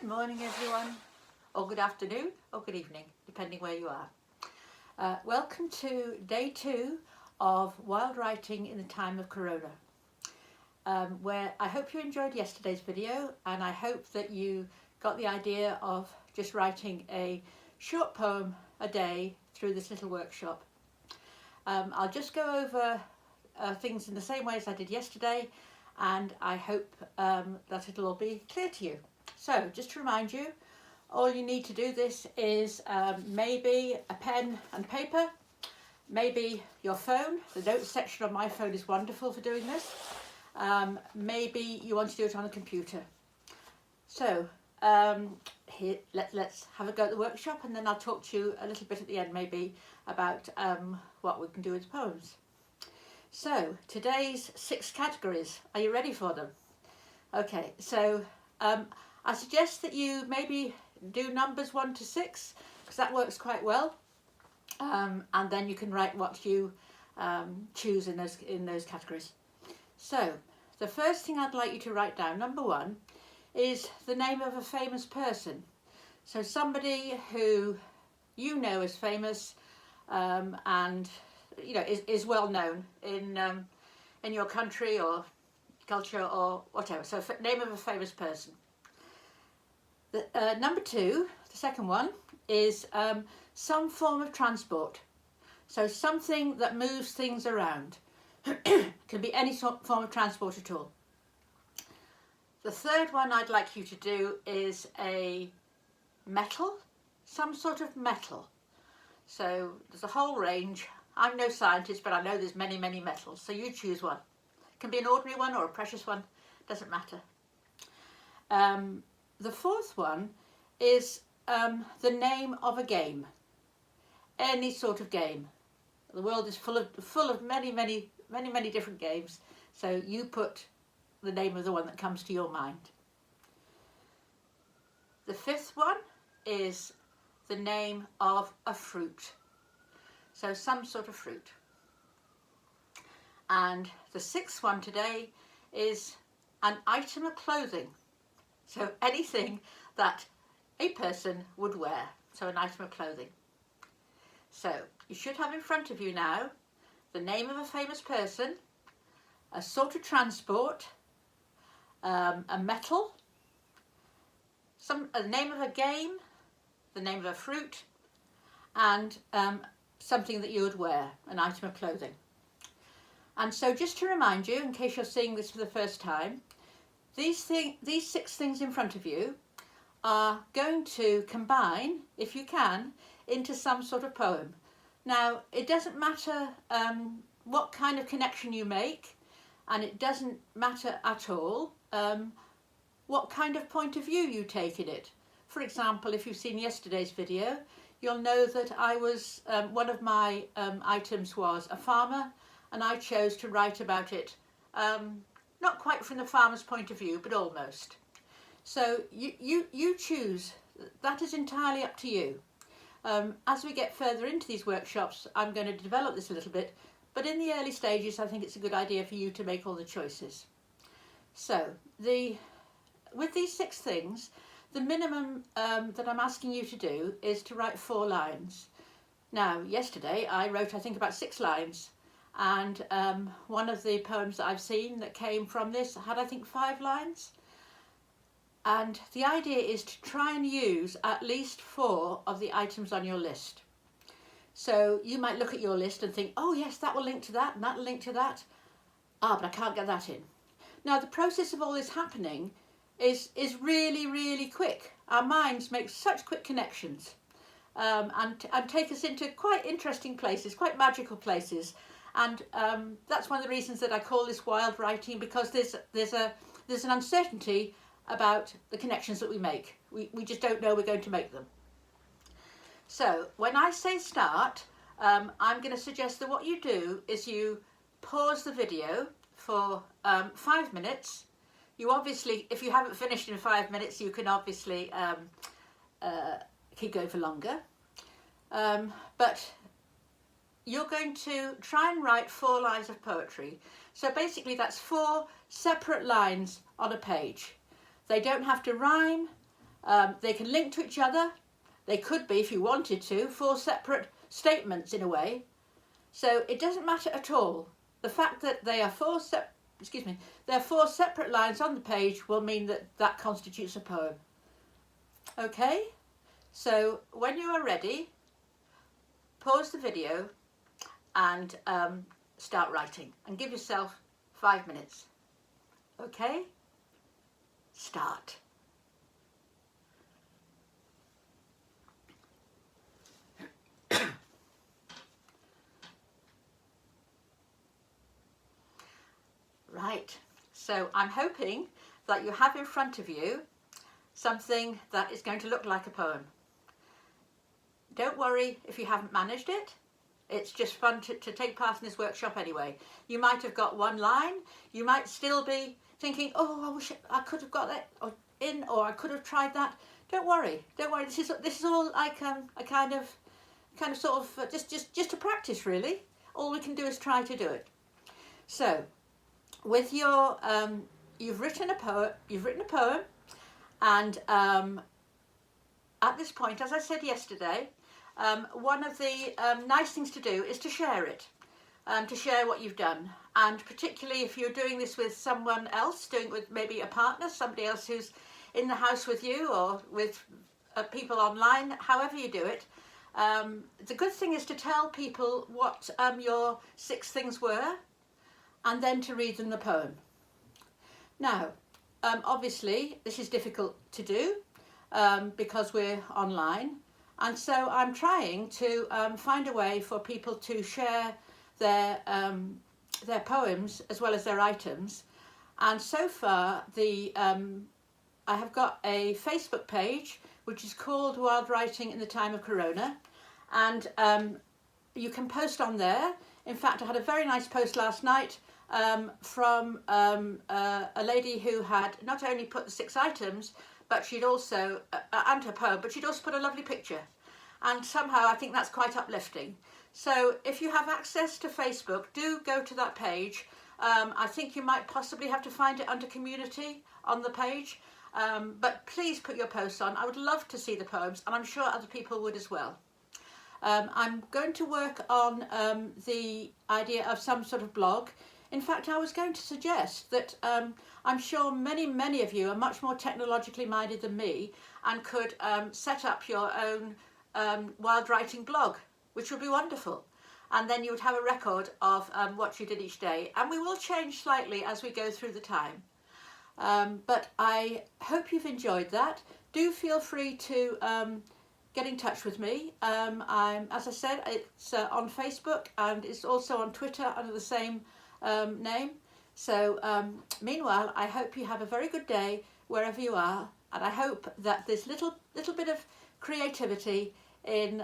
Good morning everyone, or good afternoon, or good evening, depending where you are. Welcome to day 2 of Wild Writing in the Time of Corona, where I hope you enjoyed yesterday's video, and I hope that you got the idea of just writing a short poem a day through this little workshop. I'll just go over things in the same way as I did yesterday, and I hope that it'll all be clear to you. So, just to remind you, all you need to do this is maybe a pen and paper, maybe your phone. The notes section on my phone is wonderful for doing this. Maybe you want to do it on a computer. So, here, let's have a go at the workshop, and then I'll talk to you a little bit at the end maybe about what we can do with poems. So, today's 6 categories. Are you ready for them? Okay, so I suggest that you maybe do numbers 1 to 6, because that works quite well, and then you can write what you choose in those categories. So the first thing I'd like you to write down, number 1, is the name of a famous person. So somebody who you know is famous and you know is well known in your country or culture or whatever. So name of a famous person. Number 2, the second one, is some form of transport. So something that moves things around. Can be any form of transport at all. The third one I'd like you to do is a metal, some sort of metal. So there's a whole range. I'm no scientist, but I know there's many, many metals. So you choose one. It can be an ordinary one or a precious one, doesn't matter. The fourth one is the name of a game, any sort of game. The world is full of many, many, many, many different games. So you put the name of the one that comes to your mind. The fifth one is the name of a fruit. So some sort of fruit. And the sixth one today is an item of clothing. So anything that a person would wear, so an item of clothing. So you should have in front of you now the name of a famous person, a sort of transport, a metal, a name of a game, the name of a fruit, and something that you would wear, an item of clothing. And so just to remind you, in case you're seeing this for the first time, these 6 things in front of you are going to combine, if you can, into some sort of poem. Now, it doesn't matter what kind of connection you make, and it doesn't matter at all what kind of point of view you take in it. For example, if you've seen yesterday's video, you'll know that I was, one of my items was a farmer, and I chose to write about it not quite from the farmer's point of view, but almost. So you choose. That is entirely up to you. As we get further into these workshops, I'm going to develop this a little bit, but in the early stages I think it's a good idea for you to make all the choices. So with these 6 things, the minimum that I'm asking you to do is to write 4 lines. Now, yesterday I wrote, I think, about 6 lines. And one of the poems that I've seen that came from this had, I think, 5 lines. And the idea is to try and use at least 4 of the items on your list. So you might look at your list and think, oh yes, that will link to that and that will link to that. Ah, but I can't get that in. Now the process of all this happening is really, really quick. Our minds make such quick connections and take us into quite interesting places, quite magical places. And that's one of the reasons that I call this wild writing, because there's an uncertainty about the connections that we make. We just don't know we're going to make them. So when I say start, I'm going to suggest that what you do is you pause the video for 5 minutes. You obviously, if you haven't finished in 5 minutes, you can obviously keep going for longer. But you're going to try and write 4 lines of poetry. So basically that's 4 separate lines on a page. They don't have to rhyme, They can link to each other. They could be, if you wanted to, 4 separate statements in a way. So it doesn't matter at all. The fact that they are 4 separate lines on the page will mean that that constitutes a poem. Okay? So when you are ready, pause the video and start writing, and give yourself 5 minutes. Okay? Start. Right, so I'm hoping that you have in front of you something that is going to look like a poem. Don't worry if you haven't managed it. It's just fun to take part in this workshop anyway. You might have got one line. You might still be thinking, oh, I wish I could have got that in, or I could have tried that. Don't worry. Don't worry. This is all like a kind of sort of just to practice, really. All we can do is try to do it. So, with your you've written a poem, and at this point, as I said yesterday, one of the nice things to do is to share it, to share what you've done, and particularly if you're doing this with someone else, doing it with maybe a partner, somebody else who's in the house with you, or with people online, however you do it. The good thing is to tell people what your 6 things were, and then to read them the poem. Now, obviously this is difficult to do because we're online, and so I'm trying to find a way for people to share their poems as well as their items. And so far I have got a Facebook page which is called Wild Writing in the Time of Corona, and you can post on there. In fact, I had a very nice post last night from a lady who had not only put the 6 items, but she'd also, and her poem, but she'd also put a lovely picture. And somehow I think that's quite uplifting. So if you have access to Facebook, do go to that page. I think you might possibly have to find it under community on the page. But please put your posts on. I would love to see the poems, and I'm sure other people would as well. I'm going to work on the idea of some sort of blog. In fact, I was going to suggest that I'm sure many of you are much more technologically minded than me, and could set up your own wild writing blog, which would be wonderful. And then you would have a record of what you did each day. And we will change slightly as we go through the time. But I hope you've enjoyed that. Do feel free to get in touch with me. As I said, it's on Facebook, and it's also on Twitter under the same name. So meanwhile, I hope you have a very good day wherever you are, and I hope that this little bit of creativity in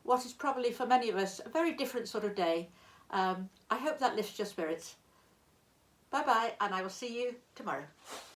what is probably for many of us a very different sort of day, I hope that lifts your spirits. Bye bye, and I will see you tomorrow.